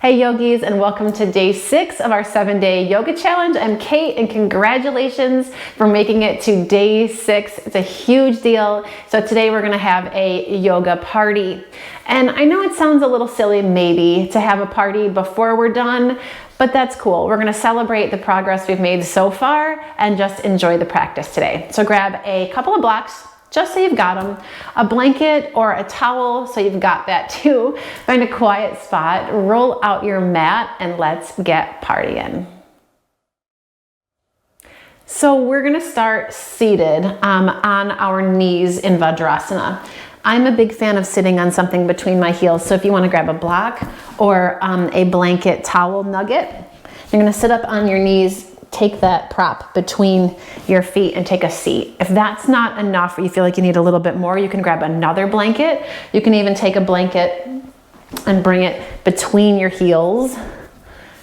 Hey yogis, and welcome to day 6 of our 7-day yoga challenge. I'm Kate, and congratulations for making it to day 6. It's a huge deal. So today we're gonna have a yoga party. And I know it sounds a little silly maybe to have a party before we're done, but that's cool. We're gonna celebrate the progress we've made so far and just enjoy the practice today. So grab a couple of blocks, just so you've got them, a blanket or a towel so you've got that too. Find a quiet spot, roll out your mat, and let's get partying. So we're gonna start seated on our knees in Vajrasana. I'm a big fan of sitting on something between my heels, so if you wanna grab a block or a blanket towel nugget, you're gonna sit up on your knees, take that prop between your feet and take a seat. If that's not enough or you feel like you need a little bit more, you can grab another blanket. You can even take a blanket and bring it between your heels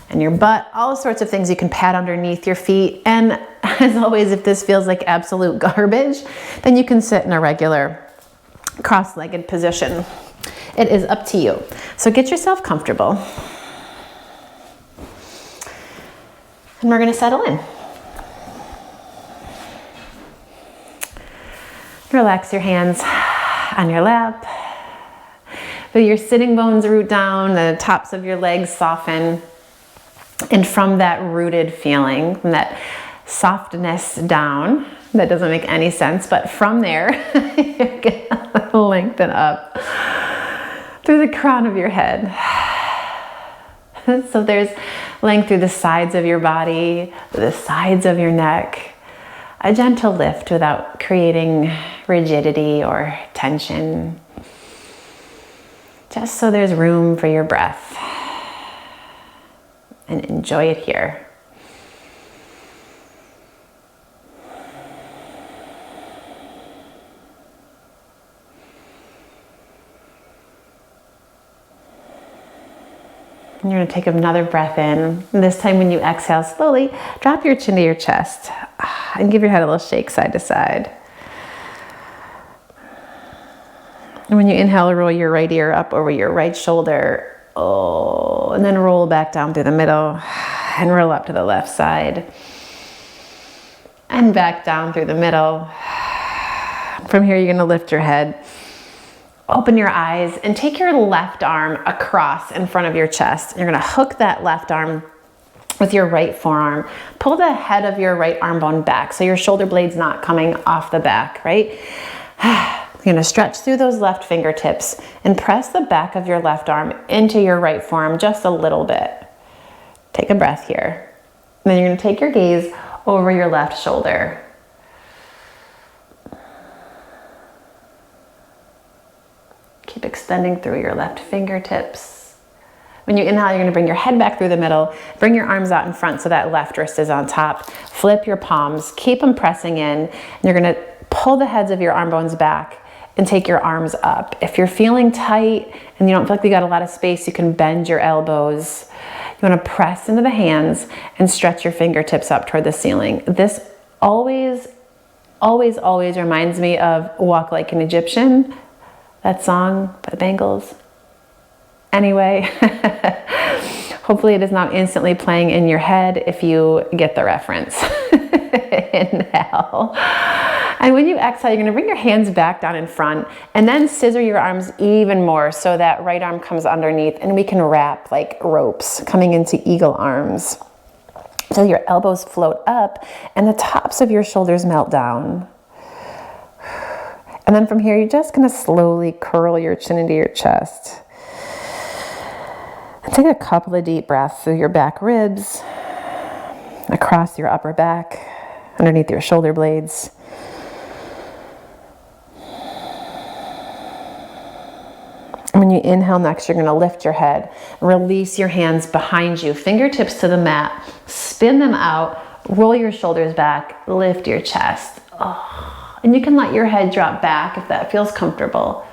and your butt, all sorts of things you can pat underneath your feet. And as always, if this feels like absolute garbage, then you can sit in a regular cross-legged position. It is up to you. So get yourself comfortable. And we're gonna settle in. Relax your hands on your lap. Feel your sitting bones root down, the tops of your legs soften. And from that rooted feeling, from that softness down, that doesn't make any sense, but from there, you're gonna lengthen up through the crown of your head. So there's length through the sides of your body, the sides of your neck, a gentle lift without creating rigidity or tension, just so there's room for your breath, and enjoy it here. And you're gonna take another breath in. And this time when you exhale slowly, drop your chin to your chest and give your head a little shake side to side. And when you inhale, roll your right ear up over your right shoulder. Oh, and then roll back down through the middle and roll up to the left side. And back down through the middle. From here, you're gonna lift your head. Open your eyes and take your left arm across in front of your chest. You're gonna hook that left arm with your right forearm. Pull the head of your right arm bone back so your shoulder blade's not coming off the back, right? You're gonna stretch through those left fingertips and press the back of your left arm into your right forearm just a little bit. Take a breath here. And then you're gonna take your gaze over your left shoulder. Keep extending through your left fingertips. When you inhale, you're gonna bring your head back through the middle, bring your arms out in front so that left wrist is on top. Flip your palms, keep them pressing in. And you're gonna pull the heads of your arm bones back and take your arms up. If you're feeling tight and you don't feel like you got a lot of space, you can bend your elbows. You wanna press into the hands and stretch your fingertips up toward the ceiling. This always reminds me of Walk Like an Egyptian, that song by the Bangles. Anyway, hopefully it is not instantly playing in your head if you get the reference. Inhale. And when you exhale, you're gonna bring your hands back down in front and then scissor your arms even more so that right arm comes underneath and we can wrap like ropes coming into eagle arms. So your elbows float up and the tops of your shoulders melt down. And then from here, you're just gonna slowly curl your chin into your chest. And take a couple of deep breaths through your back ribs, across your upper back, underneath your shoulder blades. And when you inhale next, you're gonna lift your head, release your hands behind you, fingertips to the mat, spin them out, roll your shoulders back, lift your chest. Oh. And you can let your head drop back if that feels comfortable.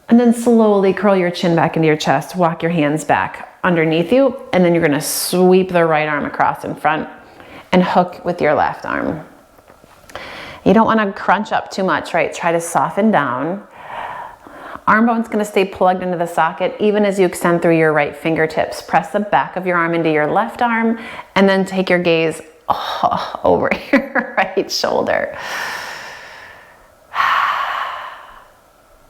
And then slowly curl your chin back into your chest, walk your hands back underneath you, and then you're gonna sweep the right arm across in front and hook with your left arm. You don't wanna crunch up too much, right? Try to soften down. Arm bone's gonna stay plugged into the socket even as you extend through your right fingertips. Press the back of your arm into your left arm and then take your gaze over your right shoulder.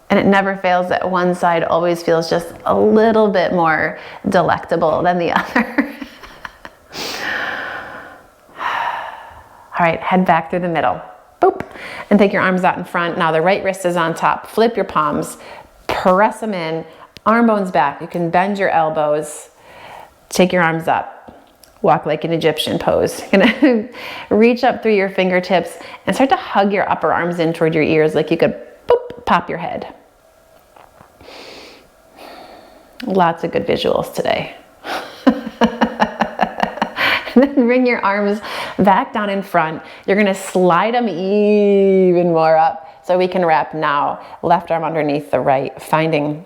And it never fails that one side always feels just a little bit more delectable than the other. All right, head back through the middle. Boop. And take your arms out in front. Now the right wrist is on top. Flip your palms. Press them in. Arm bones back. You can bend your elbows. Take your arms up. Walk like an Egyptian pose. You're gonna reach up through your fingertips and start to hug your upper arms in toward your ears like you could boop, pop your head. Lots of good visuals today. And then bring your arms back down in front. You're gonna slide them even more up so we can wrap now. Left arm underneath the right, finding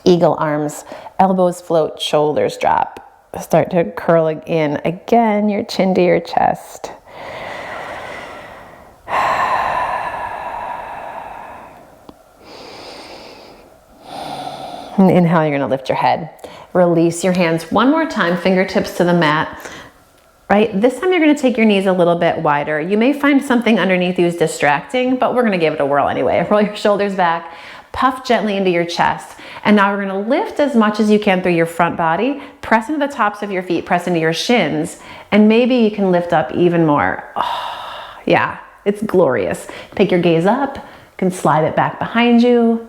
eagle arms. Elbows float, shoulders drop. Start to curl in again, your chin to your chest. And inhale, you're gonna lift your head. Release your hands one more time, fingertips to the mat. Right, this time you're gonna take your knees a little bit wider. You may find something underneath you is distracting, but we're gonna give it a whirl anyway. Roll your shoulders back, puff gently into your chest. And now we're gonna lift as much as you can through your front body, press into the tops of your feet, press into your shins, and maybe you can lift up even more. Oh, yeah, it's glorious. Take your gaze up, you can slide it back behind you.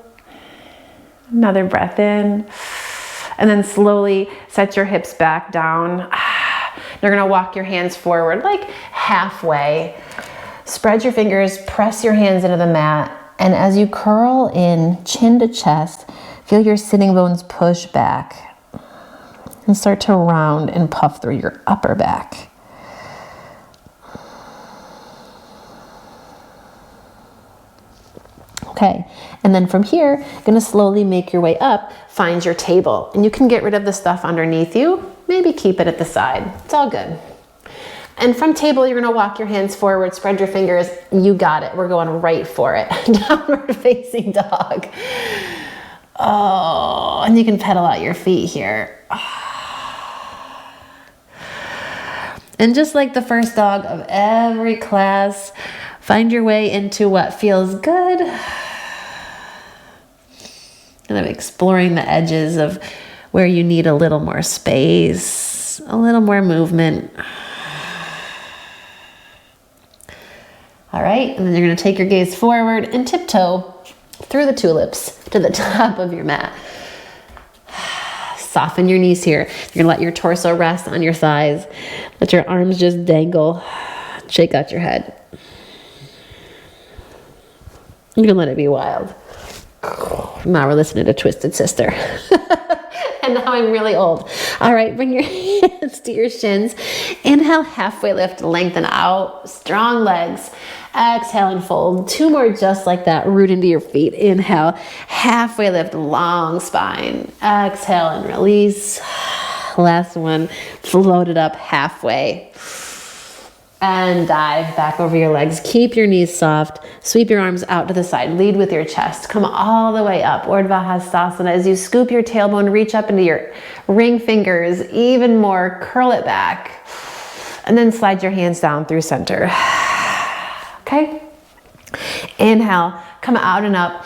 Another breath in, and then slowly set your hips back down. You're gonna walk your hands forward like halfway. Spread your fingers, press your hands into the mat, and as you curl in chin to chest, feel your sitting bones push back and start to round and puff through your upper back. Okay, and then from here, you're gonna slowly make your way up, find your table, and you can get rid of the stuff underneath you, maybe keep it at the side, it's all good. And from table, you're gonna walk your hands forward, spread your fingers, you got it, we're going right for it. Downward facing dog. Oh, and you can pedal out your feet here. And just like the first dog of every class, find your way into what feels good. Kind of exploring the edges of where you need a little more space, a little more movement. All right, and then you're gonna take your gaze forward and tiptoe through the tulips to the top of your mat. Soften your knees here. You're gonna let your torso rest on your thighs. Let your arms just dangle. Shake out your head. You can let it be wild. Now we're listening to Twisted Sister. And now I'm really old. All right, bring your hands to your shins. Inhale, halfway lift, lengthen out. Strong legs. Exhale and fold. Two more just like that. Root into your feet. Inhale, halfway lift, long spine. Exhale and release. Last one, float it up halfway. And dive back over your legs. Keep your knees soft. Sweep your arms out to the side. Lead with your chest. Come all the way up. Urdhva Hastasana. As you scoop your tailbone, reach up into your ring fingers. Even more. Curl it back. And then slide your hands down through center. Okay? Inhale. Come out and up.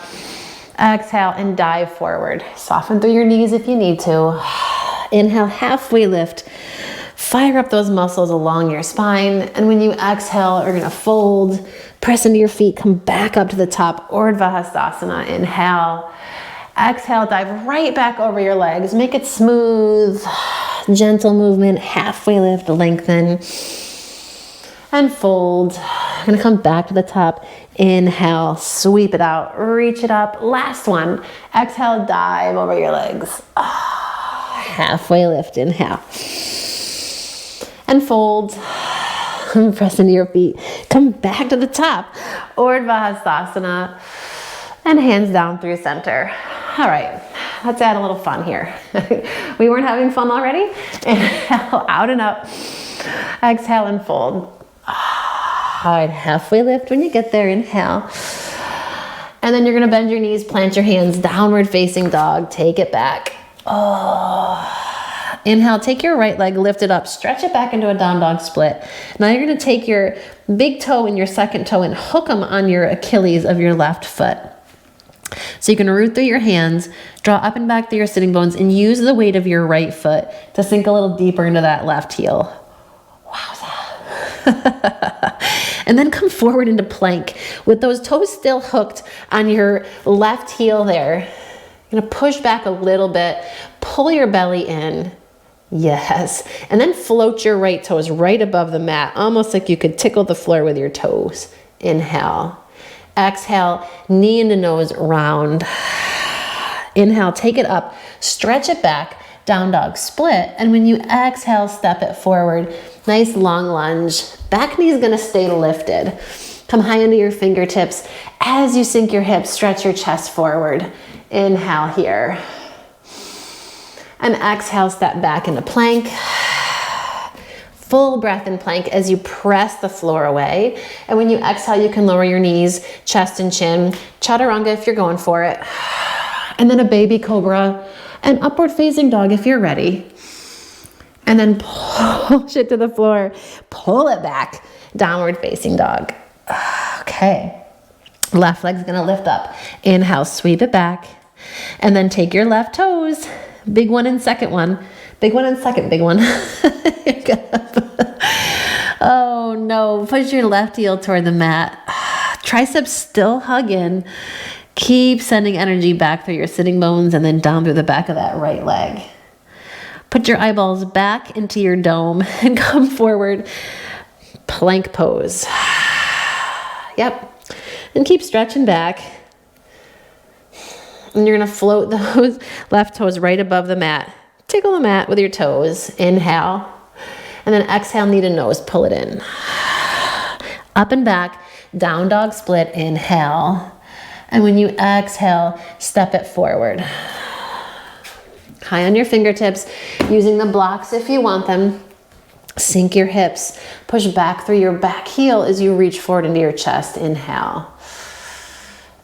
Exhale and dive forward. Soften through your knees if you need to. Inhale, halfway lift. Fire up those muscles along your spine. And when you exhale, you're gonna fold, press into your feet, come back up to the top, Urdhva Hastasana. Inhale. Exhale, dive right back over your legs. Make it smooth, gentle movement, halfway lift, lengthen, and fold. You're gonna come back to the top. Inhale, sweep it out, reach it up. Last one. Exhale, dive over your legs. Halfway lift, inhale. And fold, press into your feet. Come back to the top, Urdhva Hastasana, and hands down through center. All right, let's add a little fun here. We weren't having fun already? Inhale, out and up. Exhale and fold. All right, halfway lift when you get there, inhale. And then you're gonna bend your knees, plant your hands, downward facing dog, take it back. Oh. Inhale, take your right leg, lift it up, stretch it back into a down dog split. Now you're gonna take your big toe and your second toe and hook them on your Achilles of your left foot. So you can root through your hands, draw up and back through your sitting bones, and use the weight of your right foot to sink a little deeper into that left heel. Wowza. And then come forward into plank with those toes still hooked on your left heel there. You're gonna push back a little bit, pull your belly in. Yes. And then float your right toes right above the mat, almost like you could tickle the floor with your toes. Inhale. Exhale, knee into nose, round. Inhale, take it up, stretch it back, down dog split. And when you exhale, step it forward. Nice long lunge. Back knee is gonna stay lifted. Come high into your fingertips. As you sink your hips, stretch your chest forward. Inhale here. And exhale, step back into plank. Full breath in plank as you press the floor away. And when you exhale, you can lower your knees, chest and chin. Chaturanga if you're going for it. And then a baby cobra and upward facing dog if you're ready. And then push it to the floor. Pull it back. Downward facing dog. Okay. Left leg's gonna lift up. Inhale, sweep it back. And then take your left toes. Big one and second one. Big one and second big one. Oh no, push your left heel toward the mat. Triceps still hugging. Keep sending energy back through your sitting bones and then down through the back of that right leg. Put your eyeballs back into your dome and come forward. Plank pose. Yep. And keep stretching back. And you're gonna float those left toes right above the mat. Tickle the mat with your toes. Inhale. And then exhale, knee to nose, pull it in. Up and back, down dog split, inhale. And when you exhale, step it forward. High on your fingertips, using the blocks if you want them. Sink your hips, push back through your back heel as you reach forward into your chest. Inhale.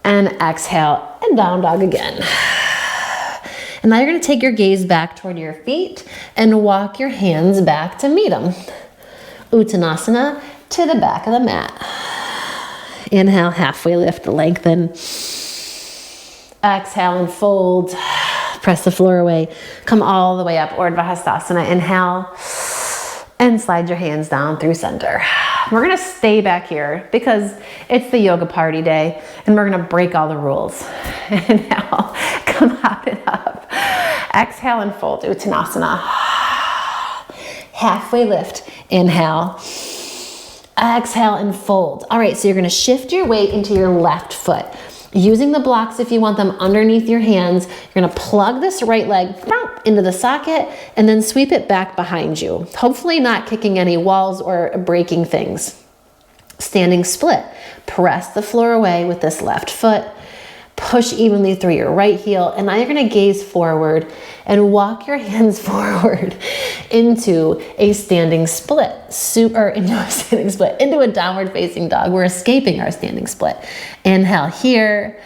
And exhale, and down dog again. And now you're gonna take your gaze back toward your feet and walk your hands back to meet them. Uttanasana to the back of the mat. Inhale, halfway lift, lengthen. Exhale and fold. Press the floor away. Come all the way up, Urdhva Hastasana. Inhale, and slide your hands down through center. We're gonna stay back here because it's the yoga party day and we're gonna break all the rules. Inhale, come hop it up. Exhale and fold, Uttanasana. Halfway lift, inhale. Exhale and fold. All right, so you're gonna shift your weight into your left foot. Using the blocks if you want them underneath your hands, you're gonna plug this right leg into the socket and then sweep it back behind you. Hopefully not kicking any walls or breaking things. Standing split. Press the floor away with this left foot. Push evenly through your right heel. And now you're gonna gaze forward and walk your hands forward into a standing split. Into a downward facing dog. We're escaping our standing split. Inhale here.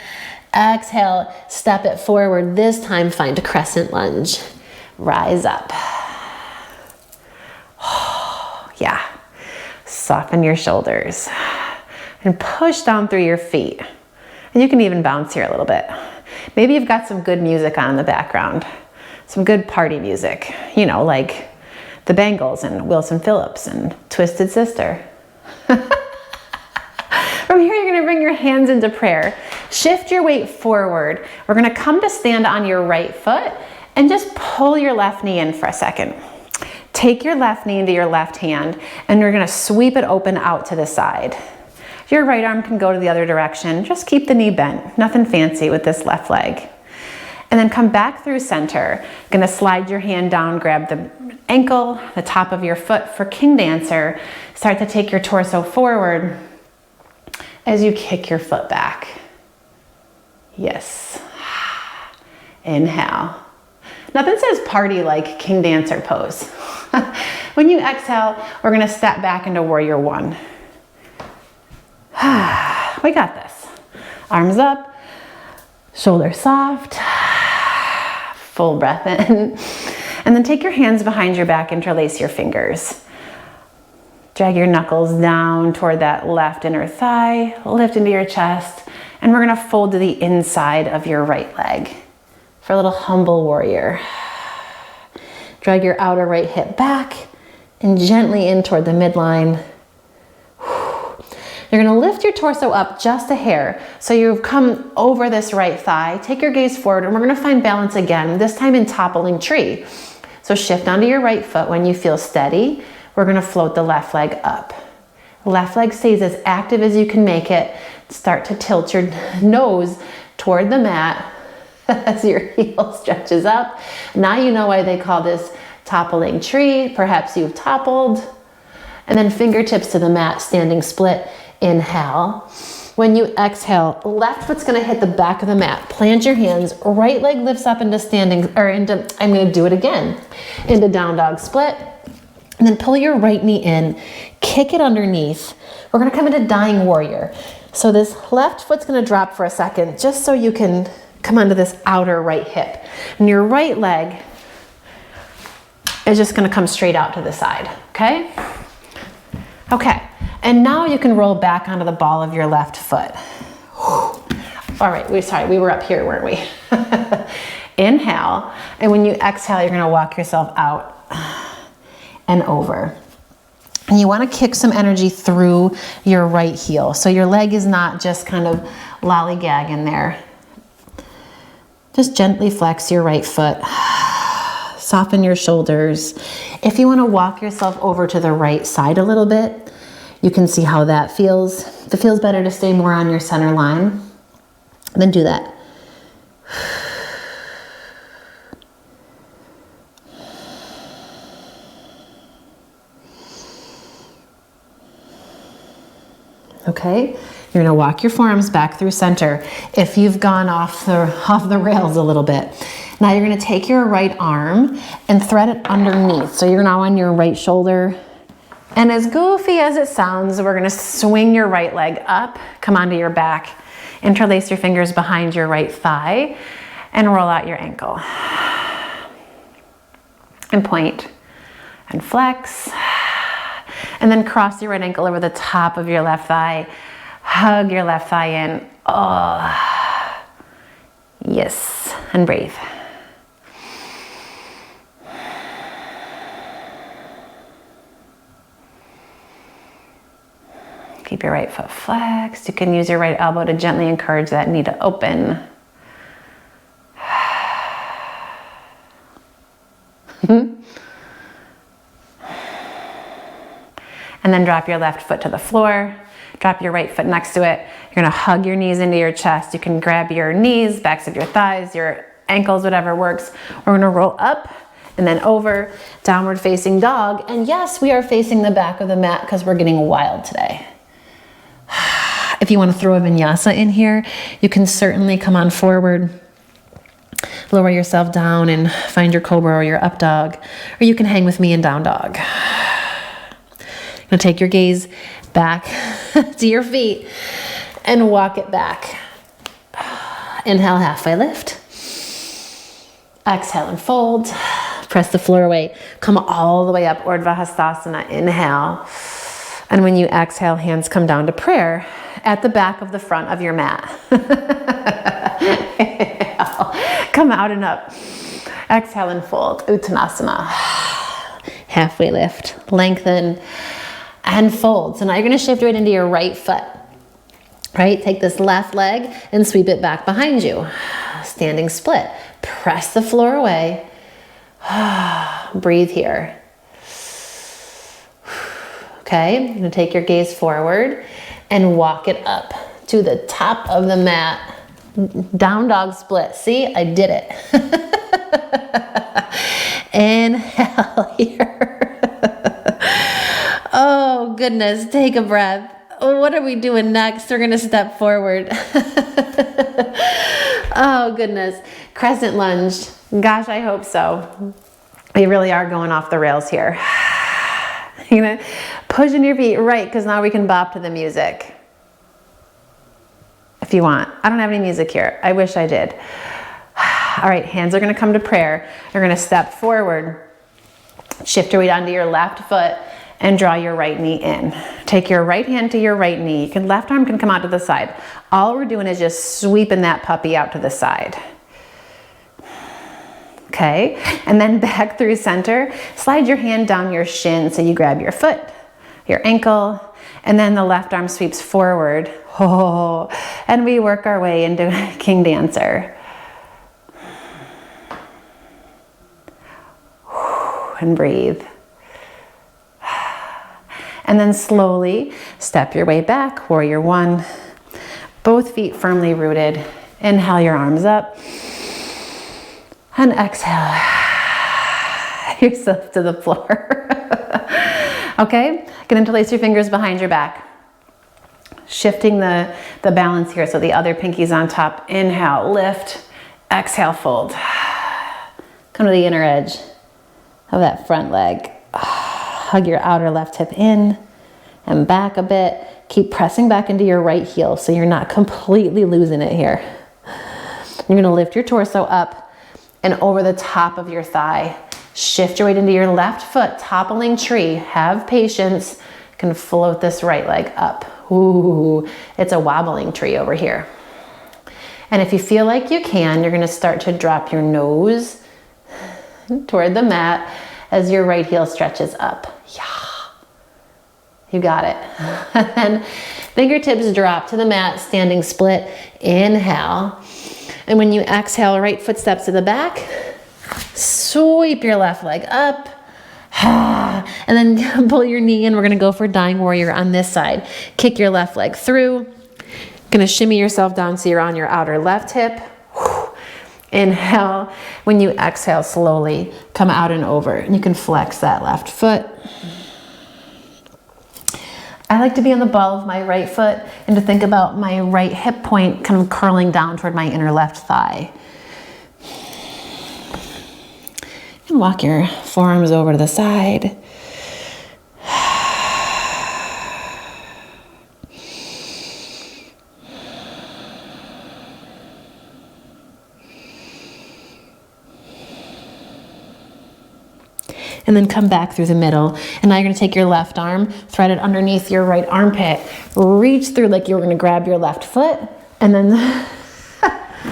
Exhale, step it forward. This time find a crescent lunge. Rise up. Yeah. Soften your shoulders. And push down through your feet. And you can even bounce here a little bit. Maybe you've got some good music on in the background. Some good party music. You know, like the Bangles and Wilson Phillips and Twisted Sister. From here, you're gonna bring your hands into prayer. Shift your weight forward. We're gonna come to stand on your right foot and just pull your left knee in for a second. Take your left knee into your left hand and you're gonna sweep it open out to the side. Your right arm can go to the other direction. Just keep the knee bent. Nothing fancy with this left leg. And then come back through center. Gonna slide your hand down, grab the ankle, the top of your foot for King Dancer. Start to take your torso forward as you kick your foot back. Yes. Inhale. Nothing says party like King Dancer pose. When you exhale, we're gonna step back into Warrior One. We got this. Arms up, Shoulders soft. Full breath in. And then take your hands behind your back, interlace your fingers. Drag your knuckles down toward that left inner thigh, lift into your chest, and we're gonna fold to the inside of your right leg for a little humble warrior. Drag your outer right hip back and gently in toward the midline. You're gonna lift your torso up just a hair. So you've come over this right thigh, take your gaze forward, and we're gonna find balance again, this time in toppling tree. So shift onto your right foot. When you feel steady, we're gonna float the left leg up. Left leg stays as active as you can make it. Start to tilt your nose toward the mat as your heel stretches up. Now you know why they call this toppling tree. Perhaps you've toppled. And then fingertips to the mat, standing split. Inhale. When you exhale, left foot's gonna hit the back of the mat. Plant your hands, right leg lifts up into standing, or into, I'm gonna do it again, into down dog split. And then pull your right knee in, kick it underneath. We're gonna come into dying warrior. So this left foot's gonna drop for a second, just so you can come onto this outer right hip. And your right leg is just gonna come straight out to the side, okay? Okay, and now you can roll back onto the ball of your left foot. All right, we were up here, weren't we? Inhale, and when you exhale, you're gonna walk yourself out and over. And you wanna kick some energy through your right heel. So your leg is not just kind of lollygagging there. Just gently flex your right foot. Soften your shoulders. If you wanna walk yourself over to the right side a little bit, you can see how that feels. If it feels better to stay more on your center line, then do that. Okay, you're gonna walk your forearms back through center. If you've gone off the rails a little bit, now you're gonna take your right arm and thread it underneath. So you're now on your right shoulder. And as goofy as it sounds, we're gonna swing your right leg up, come onto your back, interlace your fingers behind your right thigh, and roll out your ankle. And point, and flex. And then cross your right ankle over the top of your left thigh. Hug your left thigh in. Oh, yes, and breathe. Keep your right foot flexed. You can use your right elbow to gently encourage that knee to open. And then drop your left foot to the floor. Drop your right foot next to it. You're gonna hug your knees into your chest. You can grab your knees, backs of your thighs, your ankles, whatever works. We're gonna roll up and then over, downward facing dog. And yes, we are facing the back of the mat because we're getting wild today. If you want to throw a vinyasa in here, you can certainly come on forward, lower yourself down and find your cobra or your up dog, or you can hang with me in down dog. You're gonna take your gaze back to your feet and walk it back. Inhale, halfway lift. Exhale and fold. Press the floor away. Come all the way up, Urdhva Hastasana. Inhale. And when you exhale, hands come down to prayer at the back of the front of your mat. Come out and up. Exhale and fold. Uttanasana. Halfway lift. Lengthen and fold. So now you're going to shift right into your right foot. Right? Take this left leg and sweep it back behind you. Standing split. Press the floor away. Breathe here. Okay, you're gonna take your gaze forward and walk it up to the top of the mat. Down dog split. See, I did it. Inhale here. Oh goodness, take a breath. What are we doing next? We're gonna step forward. Oh goodness, crescent lunge. Gosh, I hope so. We really are going off the rails here. You're gonna push in your feet right, because now we can bop to the music. If if you want. I don't have any music here. I wish I did. All right, hands are gonna come to prayer. You're gonna step forward, shift your weight onto your left foot, and draw your right knee in. Take your right hand to your right knee. Left arm can come out to the side. All we're doing is just sweeping that puppy out to the side. Okay, and then back through center. Slide your hand down your shin so you grab your foot, your ankle, and then the left arm sweeps forward. Oh, and we work our way into King Dancer. And breathe. And then slowly step your way back, warrior one. Both feet firmly rooted. Inhale your arms up. And exhale yourself to the floor. Okay, gonna interlace your fingers behind your back. Shifting the balance here so the other pinky's on top. Inhale, lift. Exhale, fold. Come to the inner edge of that front leg. Hug your outer left hip in and back a bit. Keep pressing back into your right heel so you're not completely losing it here. You're gonna lift your torso up and over the top of your thigh. Shift your weight into your left foot, toppling tree. Have patience. You can float this right leg up. Ooh, it's a wobbling tree over here. And if you feel like you can, you're gonna start to drop your nose toward the mat as your right heel stretches up. Yeah, you got it. And then fingertips drop to the mat, standing split. Inhale. And when you exhale, right foot steps to the back. Sweep your left leg up. And then pull your knee in. We're gonna go for Dying Warrior on this side. Kick your left leg through. Gonna shimmy yourself down so you're on your outer left hip. Inhale. When you exhale, slowly come out and over. And you can flex that left foot. I like to be on the ball of my right foot and to think about my right hip point kind of curling down toward my inner left thigh. And walk your forearms over to the side. And then come back through the middle. And now you're gonna take your left arm, thread it underneath your right armpit, reach through like you were gonna grab your left foot, and then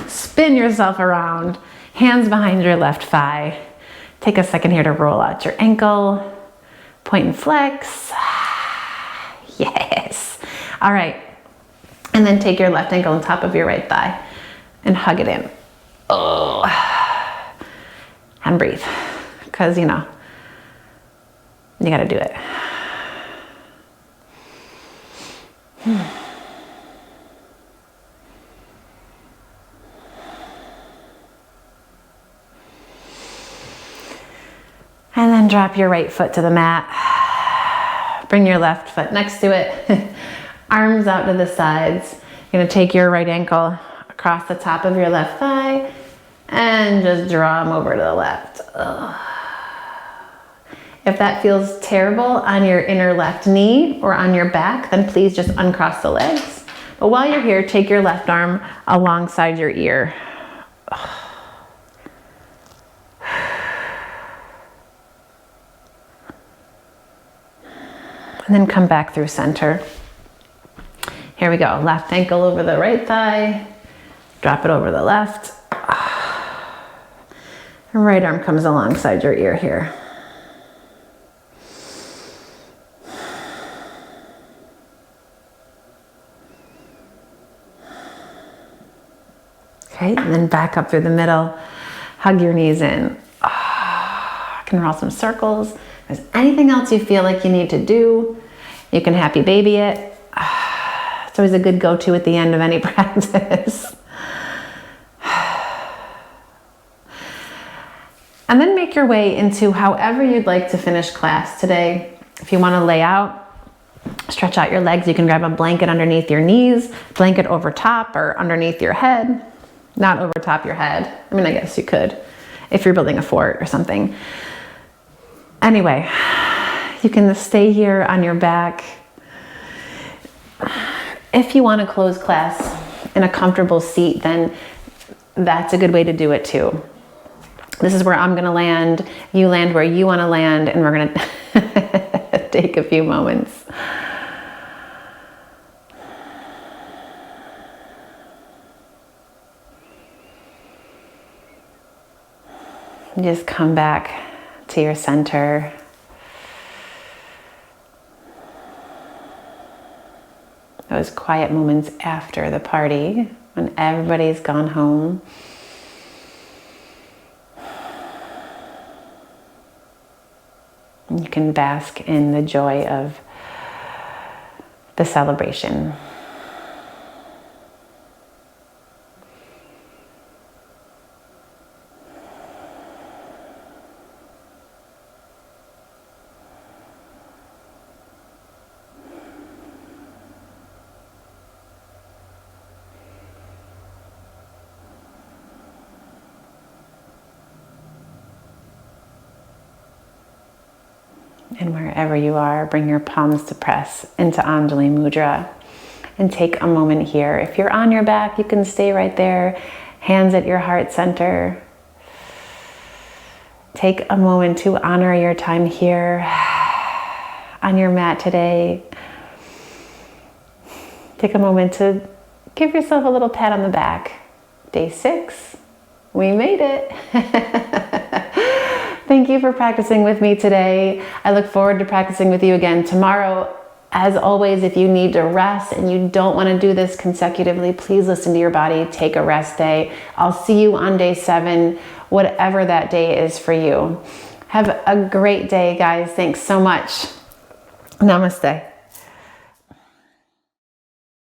spin yourself around, hands behind your left thigh. Take a second here to roll out your ankle, point and flex. Yes. All right. And then take your left ankle on top of your right thigh and hug it in. Oh. And breathe, because you know, you gotta do it. And then drop your right foot to the mat. Bring your left foot next to it. Arms out to the sides. You're gonna take your right ankle across the top of your left thigh and just draw them over to the left. Ugh. If that feels terrible on your inner left knee or on your back, then please just uncross the legs. But while you're here, take your left arm alongside your ear. And then come back through center. Here we go. Left ankle over the right thigh. Drop it over the left. Right arm comes alongside your ear here. Okay, and then back up through the middle. Hug your knees in. Can roll some circles. If there's anything else you feel like you need to do, you can happy baby it. It's always a good go-to at the end of any practice. And then make your way into however you'd like to finish class today. If you want to lay out, stretch out your legs. You can grab a blanket underneath your knees, blanket over top or underneath your head. Not over top your head. I mean, I guess you could if you're building a fort or something. Anyway, you can stay here on your back. If you want to close class in a comfortable seat, then that's a good way to do it too. This is where I'm gonna land, you land where you wanna land, and we're gonna take a few moments. Just come back to your center. Those quiet moments after the party, when everybody's gone home. You can bask in the joy of the celebration. And wherever you are, bring your palms to press into Anjali Mudra and take a moment here. If you're on your back, you can stay right there, hands at your heart center. Take a moment to honor your time here on your mat today. Take a moment to give yourself a little pat on the back. Day 6, we made it. Thank you for practicing with me today. I look forward to practicing with you again tomorrow. As always, if you need to rest and you don't want to do this consecutively, please listen to your body. Take a rest day. I'll see you on day 7, whatever that day is for you. Have a great day, guys. Thanks so much. Namaste.